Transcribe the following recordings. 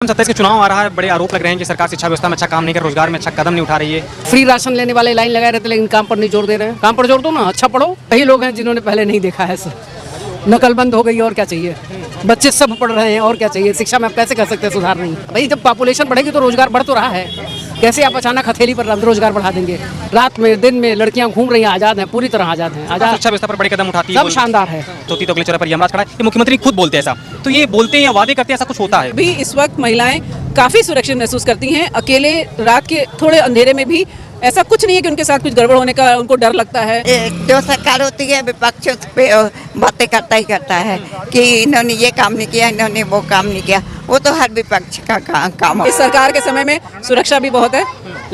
27 के चुनाव आ रहा है, बड़े आरोप लग रहे हैं कि सरकार शिक्षा व्यवस्था में अच्छा काम नहीं कर, रोजगार में अच्छा कदम नहीं उठा रही है। फ्री राशन लेने वाले लाइन लगाए रहते लेकिन काम पर नहीं जोर दे रहे हैं। काम पर जोर दो ना, अच्छा पढ़ो। वही लोग हैं जिन्होंने पहले नहीं देखा है सर। नकल बंद हो गई और क्या चाहिए। बच्चे सब पढ़ रहे हैं और क्या चाहिए। शिक्षा में आप कैसे कर सकते हैं सुधार नहीं। भाई जब पॉपुलेशन बढ़ेगी तो रोजगार बढ़ तो रहा है। कैसे आप अचानक हथेली पर रोजगार बढ़ा देंगे। रात में दिन में लड़कियां घूम रही हैं, आजाद हैं, पूरी तरह आजाद हैं। आजाद शिक्षा व्यवस्था पर बड़े कदम उठाती है, सब शानदार है। तो अगले चौराहे पर यमराज खड़ा है। ये मुख्यमंत्री खुद बोलते हैं ऐसा, तो ये बोलते हैं या वादे करते हैं ऐसा कुछ होता है? भी इस वक्त महिलाएं काफी सुरक्षित महसूस करती हैं। अकेले रात के थोड़े अंधेरे में भी ऐसा कुछ नहीं है कि उनके साथ कुछ गड़बड़ होने का उनको डर लगता है। जो सरकार होती है विपक्ष उस पे बातें करता ही करता है कि इन्होंने ये काम नहीं किया, इन्होंने वो काम नहीं किया। वो तो हर विपक्ष का काम है। इस सरकार के समय में सुरक्षा भी बहुत है।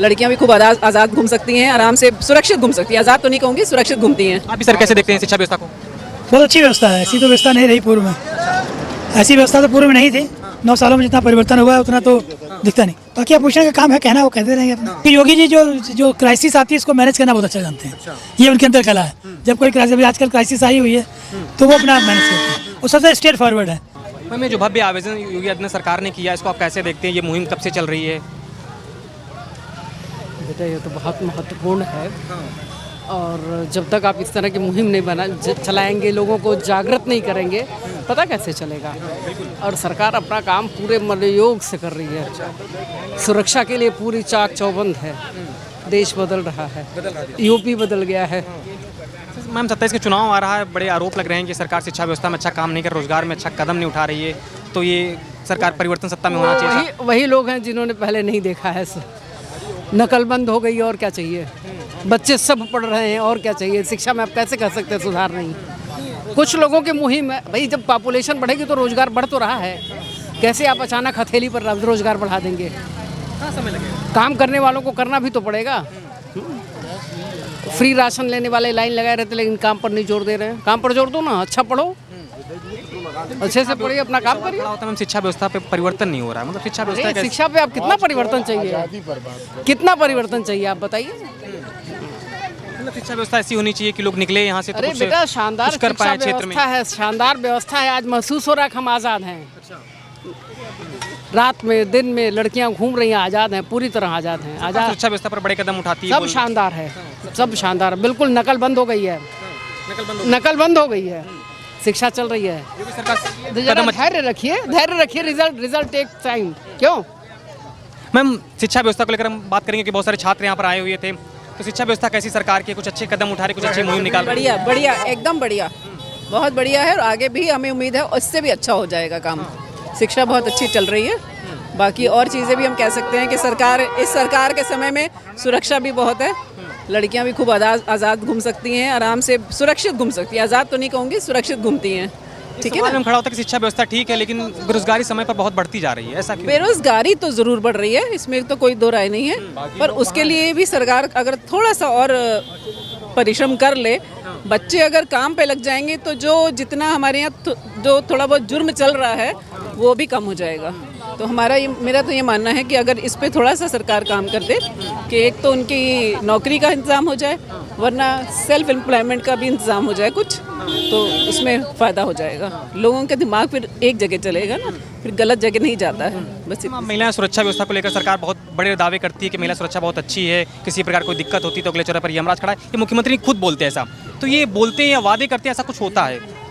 लड़कियां भी खूब आजाद घूम सकती हैं, आराम से सुरक्षित घूम सकती हैं। आजाद तो नहीं कहूँगी, सुरक्षित घूमती हैं। आप भी सर कैसे देखते हैं शिक्षा व्यवस्था को? बहुत अच्छी व्यवस्था है। ऐसी तो व्यवस्था नहीं रही पूर्व में। ऐसी व्यवस्था तो पूर्व में नहीं थी। 9 सालों में जितना परिवर्तन हुआ है उतना तो दिखता नहीं। बाकी आप पूछने का काम है, कहना वो कहते रहेंगे अपना। योगी जी जो क्राइसिस आती है इसको मैनेज करना बहुत अच्छा जानते हैं। ये उनके अंदर कला है। जब कोई क्राइसिस, आजकल क्राइसिस आई हुई है तो वो अपना मैनेज करते हैं। वो सबसे स्ट्रेट फॉरवर्ड है। मैम, जो भव्य आयोजन योगी आदित्यनाथ सरकार ने किया, इसको आप कैसे देखते हैं? ये मुहिम कब से चल रही है? बेटा ये तो बहुत महत्वपूर्ण है। और जब तक आप इस तरह की मुहिम नहीं चलाएंगे, लोगों को जागृत नहीं करेंगे, पता कैसे चलेगा। और सरकार अपना काम पूरे मनोयोग से कर रही है। सुरक्षा के लिए पूरी चाक चौबंद है। देश बदल रहा है, यूपी बदल गया है। मैम, 27 के चुनाव आ रहा है, बड़े आरोप लग रहे हैं कि सरकार शिक्षा व्यवस्था में अच्छा काम नहीं कर, रोजगार में अच्छा कदम नहीं उठा रही है, तो ये सरकार परिवर्तन सत्ता में होना चाहिए। वही लोग हैं जिन्होंने पहले नहीं देखा है सर। नकल बंद हो गई और क्या चाहिए। बच्चे सब पढ़ रहे हैं और क्या चाहिए। शिक्षा में आप कैसे कर सकते हैं सुधार नहीं। कुछ लोगों की मुहिम है। भाई जब पॉपुलेशन बढ़ेगी तो रोजगार बढ़ तो रहा है। कैसे आप अचानक हथेली पर रोजगार बढ़ा देंगे। समय लगेगा। काम करने वालों को करना भी तो पड़ेगा। फ्री राशन लेने वाले लाइन लगाए रहते लेकिन काम पर नहीं जोर दे रहे हैं। काम पर जोर दो ना, अच्छा पढ़ो, अच्छे से पढ़िए, अपना काम करिए। मैम, शिक्षा व्यवस्था पे परिवर्तन नहीं हो रहा है, मतलब शिक्षा व्यवस्था शिक्षा पे आप कितना परिवर्तन चाहिए, कितना परिवर्तन चाहिए आप बताइए। मतलब शिक्षा व्यवस्था ऐसी होनी चाहिए कि लोग निकले यहाँ से तो अरे कुछ बेटा शानदार कुछ कर शिक्षा पाए क्षेत्र में। व्यवस्था है, शानदार व्यवस्था है। आज महसूस हो रहा है कि हम आज़ाद हैं। रात में दिन में लड़कियां घूम रही हैं, आज़ाद हैं, पूरी तरह आज़ाद हैं। आज़ाद शिक्षा व्यवस्था पर बड़े कदम उठाती है। सब शानदार है, सब शानदार। बिल्कुल नकल बंद हो गई है। नकल बंद हो गई है। शिक्षा चल रही है। धैर्य रखिए, धैर्य रखिए। Result take time. क्यों मैम, शिक्षा व्यवस्था को लेकर हम बात करेंगे कि बहुत सारे छात्र यहाँ पर आए हुए थे, तो शिक्षा व्यवस्था कैसी सरकार की, कुछ अच्छे कदम उठा रही, कुछ अच्छी मुहिम निकाल रही? बढ़िया बढ़िया, एकदम बढ़िया, बहुत बढ़िया है। और आगे भी हमें उम्मीद है उससे भी अच्छा हो जाएगा काम। शिक्षा बहुत अच्छी चल रही है। बाकी और चीज़ें भी हम कह सकते हैं कि इस सरकार के समय में सुरक्षा भी बहुत है। लड़कियां भी खूब आज़ाद घूम सकती हैं, आराम से सुरक्षित घूम सकती हैं। आज़ाद तो नहीं कहूँगी, सुरक्षित घूमती हैं। ठीक है ना? खड़ा होता है कि शिक्षा व्यवस्था ठीक है, लेकिन बेरोजगारी समय पर बहुत बढ़ती जा रही है, ऐसा क्यों? बेरोजगारी तो जरूर बढ़ रही है, इसमें तो कोई दो राय नहीं है। पर उसके लिए भी सरकार अगर थोड़ा सा और परिश्रम कर ले, बच्चे अगर काम पे लग जाएंगे तो जो जितना हमारे यहाँ जो थोड़ा बहुत जुर्म चल रहा है वो भी कम हो जाएगा। तो मेरा तो ये मानना है कि अगर इस पे थोड़ा सा सरकार काम कर दे कि एक तो उनकी नौकरी का इंतज़ाम हो जाए, वरना सेल्फ एम्प्लॉयमेंट का भी इंतज़ाम हो जाए कुछ, तो उसमें फ़ायदा हो जाएगा। लोगों का दिमाग फिर एक जगह चलेगा ना, फिर गलत जगह नहीं जाता है। बस महिला सुरक्षा व्यवस्था को लेकर सरकार बहुत बड़े दावे करती है कि महिला सुरक्षा बहुत अच्छी है, किसी प्रकार कोई दिक्कत होती तो अगले चौराहे पर यमराज खड़ा है। ये मुख्यमंत्री खुद बोलते हैं ऐसा, तो ये बोलते हैं या वादे करते हैं ऐसा कुछ होता है?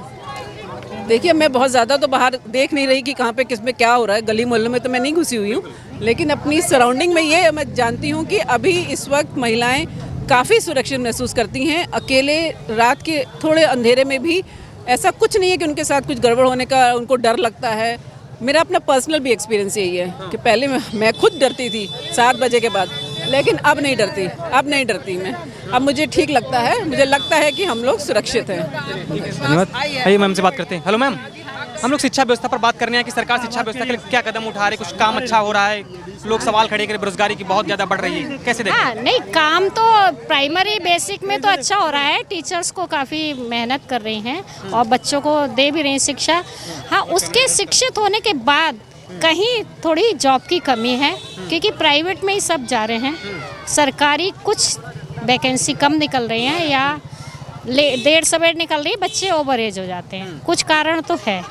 देखिए, मैं बहुत ज़्यादा तो बाहर देख नहीं रही कि कहाँ पे किस में क्या हो रहा है। गली मोहल्ले में तो मैं नहीं घुसी हुई हूँ, लेकिन अपनी सराउंडिंग में ये मैं जानती हूँ कि अभी इस वक्त महिलाएं काफ़ी सुरक्षित महसूस करती हैं। अकेले रात के थोड़े अंधेरे में भी ऐसा कुछ नहीं है कि उनके साथ कुछ गड़बड़ होने का उनको डर लगता है। मेरा अपना पर्सनल भी एक्सपीरियंस यही है कि पहले मैं खुद डरती थी 7 बजे के बाद, लेकिन अब नहीं डरती मैं। अब मुझे ठीक लगता है, मुझे लगता है कि हम लोग सुरक्षित हैं। धन्यवाद। आइए मैम से बात करते हैं। हेलो मैम, हम लोग शिक्षा व्यवस्था पर बात करने हैं कि सरकार शिक्षा व्यवस्था के लिए क्या कदम उठा रही है, कुछ काम अच्छा हो रहा है, लोग सवाल खड़े करें बेरोजगारी की बहुत ज़्यादा बढ़ रही है, कैसे देखते हैं? हाँ, नहीं, काम तो प्राइमरी बेसिक में तो अच्छा हो रहा है। टीचर्स को काफ़ी मेहनत कर रही हैं और बच्चों को दे भी रही हैं शिक्षा। हाँ, उसके शिक्षित होने के बाद कहीं थोड़ी जॉब की कमी है, क्योंकि प्राइवेट में ही सब जा रहे हैं। सरकारी कुछ वैकेंसी कम निकल रही हैं या देर सवेर निकल रही है, बच्चे ओवर एज हो जाते हैं, कुछ कारण तो है।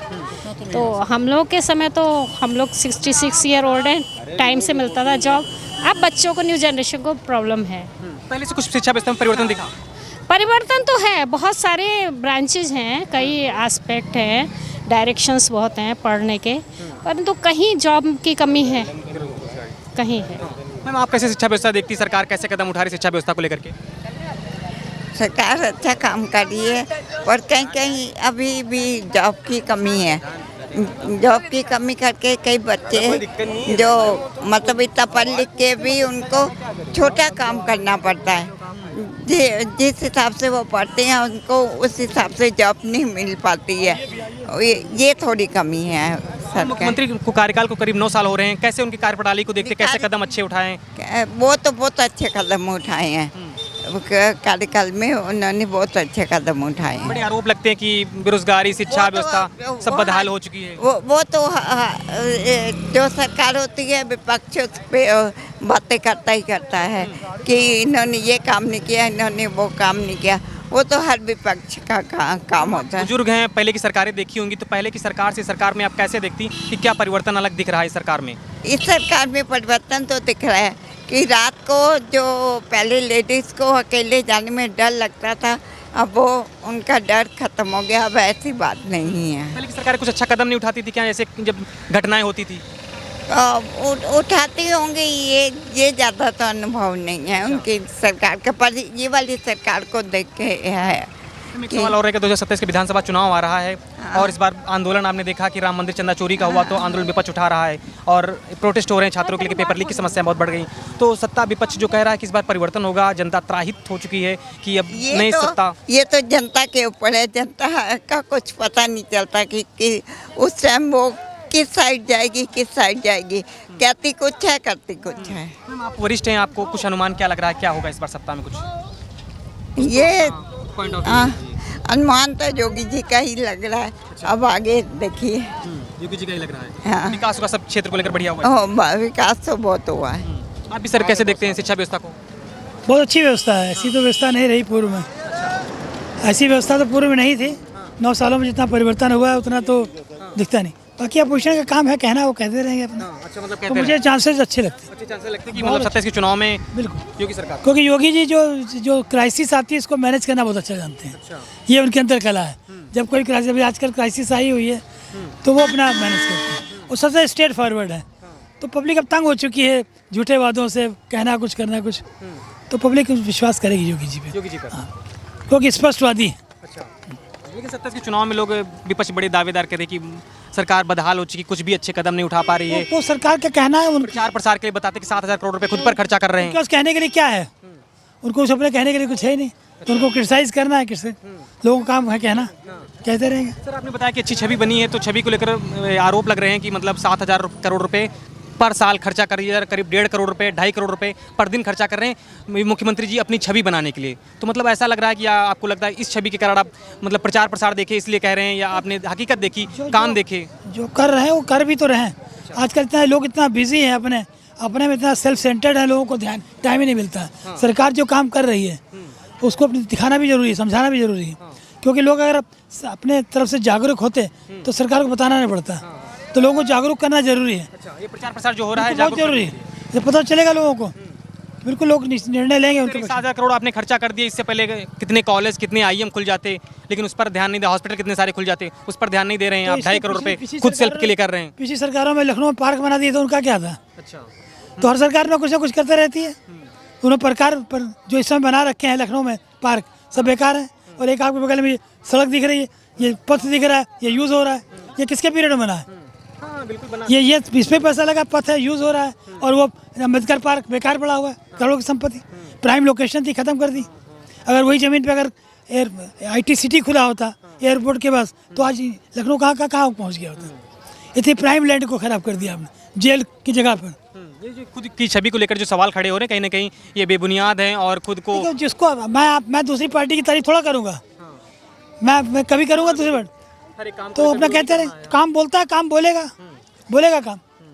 तो हम लोग के समय तो हम लोग 66 ईयर ओल्ड हैं, टाइम से मिलता था जॉब। अब बच्चों को, न्यू जनरेशन को प्रॉब्लम है। पहले से कुछ शिक्षा व्यवस्था में परिवर्तन दिखा? परिवर्तन तो है, बहुत सारे ब्रांचेज हैं, कई एस्पेक्ट हैं, डायरेक्शंस बहुत हैं पढ़ने के, परंतु कहीं जॉब की कमी है, कहीं है। मैम, आप कैसे शिक्षा व्यवस्था देखती, सरकार कैसे कदम उठा रही शिक्षा व्यवस्था को लेकर के? सरकार अच्छा काम कर रही है, पर कहीं कहीं अभी भी जॉब की कमी है। जॉब की कमी करके कई बच्चे जो मतलब इतना पढ़ लिख के भी उनको छोटा काम करना पड़ता है। जिस हिसाब से वो पढ़ते हैं उनको उस हिसाब से जॉब नहीं मिल पाती है। ये थोड़ी कमी है सरकार। मुख्यमंत्री को कार्यकाल को करीब 9 साल हो रहे हैं, कैसे उनकी कार्यप्रणाली को देखते, कैसे कदम अच्छे उठाए? वो तो बहुत अच्छे कदम उठाए हैं, कार्यकाल में उन्होंने बहुत अच्छे कदम उठाए हैं। बड़े आरोप लगते हैं कि बेरोजगारी, शिक्षा व्यवस्था सब बदहाल हो चुकी है। वो तो जो सरकार होती है विपक्ष उस पे बातें करता ही करता है कि इन्होंने ये काम नहीं किया, इन्होंने वो काम नहीं किया। वो तो हर विपक्ष का काम होता है। बुजुर्ग हैं, पहले की सरकारें देखी होंगी, तो पहले की सरकार से सरकार में आप कैसे देखती कि क्या परिवर्तन अलग दिख रहा है सरकार में? इस सरकार में परिवर्तन तो दिख रहा है कि रात को जो पहले लेडीज़ को अकेले जाने में डर लगता था, अब वो उनका डर खत्म हो गया। अब ऐसी बात नहीं है। पहले की सरकार कुछ अच्छा कदम नहीं उठाती थी क्या, जैसे जब घटनाएं होती थी? उठाती होंगी, ये ज़्यादा तो अनुभव नहीं है उनकी सरकार का, पर ये वाली सरकार को देख के है। एक सवाल और है कि 2027 के विधानसभा चुनाव आ रहा है और इस बार आंदोलन आपने देखा कि राम मंदिर चंदा चोरी का हुआ, तो आंदोलन विपक्ष उठा रहा है और प्रोटेस्ट हो रहे हैं छात्रों के लिए, पेपर लीक की समस्या बहुत बढ़ गई। तो सत्ता विपक्ष जो कह रहा है कि इस बार परिवर्तन होगा, जनता त्राहित हो चुकी है कि अब नई सत्ता। ये तो जनता के ऊपर है, जनता का कुछ पता नहीं चलता कि उस टाइम वो किस साइड जाएगी, किस साइड जाएगी, कहती कुछ है करती कुछ है। आप वरिष्ठ हैं, आपको कुछ अनुमान क्या लग रहा है, क्या होगा इस बार सत्ता में? कुछ ये अनुमान तो योगी जी का ही लग रहा है। अब आगे देखिए। योगी जी का ही लग रहा है। हाँ। विकास का सब क्षेत्र को लेकर बढ़िया हुआ है। विकास तो बहुत हुआ है। आप भी सर कैसे देखते हैं शिक्षा व्यवस्था को? बहुत अच्छी व्यवस्था है, ऐसी तो व्यवस्था नहीं रही पूर्व में। ऐसी व्यवस्था तो पूर्व में नहीं थी। 9 सालों में जितना परिवर्तन हुआ है उतना तो दिखता नहीं। बाकी अपोजिशन का काम है कहना, वो कहते रहेंगे अपना। अच्छा, मतलब तो मुझे चांसेस अच्छे लगते हैं। अच्छे चांसेस लगते हैं कि मतलब 27 के चुनाव में बिल्कुल, योगी सरकार, क्योंकि योगी जी जो क्राइसिस आती है इसको मैनेज करना बहुत अच्छा जानते हैं। अच्छा। ये उनके अंदर कला है। जब कोई क्राइसिस, अभी आजकल क्राइसिस आई हुई है तो वो अपना मैनेज करते हैं और सबसे स्ट्रेट फॉरवर्ड है। तो पब्लिक अब तंग हो चुकी है झूठे वादों से, कहना कुछ करना कुछ, तो पब्लिक विश्वास करेगी योगी जी पे। योगी जी पर। क्योंकि स्पष्टवादी है। अच्छा, लेकिन 27 के चुनाव में लोग विपक्ष बड़े दावेदार कहते कि सरकार बदहाल हो चुकी, कुछ भी अच्छे कदम नहीं उठा पा रही है। वो सरकार का कहना है, उनका प्रचार प्रसार के लिए बताते कि 7,000 करोड़ रुपए खुद पर खर्चा कर रहे हैं। उस कहने के लिए क्या है? उनको उस अपने कहने के लिए कुछ है ही नहीं, तो उनको क्रिटिसाइज करना है किससे? लोगों का काम है कहना, कहते रहेंगे। सर, आपने बताया कि अच्छी छवि बनी है, तो छवि को लेकर आरोप लग रहे हैं कि मतलब 7,000 करोड़ रुपए पर साल खर्चा कर रही है, करीब 1.5 करोड़ रुपए, 2.5 करोड़ रुपए पर दिन खर्चा कर रहे हैं मुख्यमंत्री जी अपनी छवि बनाने के लिए। तो मतलब ऐसा लग रहा है कि या आपको लगता है इस छवि के कारण आप मतलब प्रचार प्रसार देखे इसलिए कह रहे हैं, या आपने हकीकत देखी, काम देखे? जो कर रहे हैं वो कर भी तो रहे हैं। आजकल इतना लोग इतना बिजी हैं, अपने में इतना सेल्फ सेंटर्ड है, लोगों को ध्यान टाइम ही नहीं मिलता। सरकार जो काम कर रही है उसको दिखाना भी जरूरी है, समझाना भी जरूरी है। क्योंकि लोग अगर अपने तरफ से जागरूक होते तो सरकार को बताना नहीं पड़ता। तो लोगों को जागरूक करना जरूरी है। अच्छा, ये प्रचार प्रसार जो हो रहा है बहुत जरूरी है, ये पता चलेगा लोगों को, बिल्कुल लोग निर्णय लेंगे उनके। 7,000 करोड़ आपने खर्चा कर दिया, इससे पहले कितने कॉलेज, कितने IIM खुल जाते, लेकिन उस पर ध्यान नहीं दिया। हॉस्पिटल कितने सारे खुल जाते, उस पर ध्यान नहीं दे रहे हैं। आप 2.5 करोड़ रुपए खुद सेल्फ के लिए कर रहे हैं। पिछली सरकारों में लखनऊ में पार्क बना दिए तो उनका क्या था? अच्छा, तो हर सरकार में कुछ ना कुछ करते रहती है। उन्होंने प्रकार पर जो इस समय बना रखे हैं लखनऊ में पार्क, सब बेकार है। और एक आपके बगल में सड़क दिख रही है, ये पथ दिख रहा है, ये यूज़ हो रहा है। ये किसके पीरियड में बना है? बिल्कुल बना। ये इस पे पैसा लगा, पथ है, यूज़ हो रहा है। और वो अम्बेडकर पार्क बेकार पड़ा हुआ है, करोड़ों की संपत्ति। प्राइम लोकेशन थी, ख़त्म कर दी। अगर वही ज़मीन पे अगर IT सिटी खुला होता एयरपोर्ट के पास, तो आज लखनऊ कहाँ पहुँच गया होता। इतनी प्राइम लैंड को ख़राब कर दिया आपने, जेल की जगह पर। ये जो खुद की छवि को लेकर जो सवाल खड़े हो रहे हैं, कहीं ना कहीं ये बेबुनियाद हैं और खुद को जिसको मैं दूसरी पार्टी की तारीफ थोड़ा करूँगा। मैं कभी करूँगा दूसरी पार्टी? तो अपना कहते रहे, काम बोलता है, काम बोलेगा काम।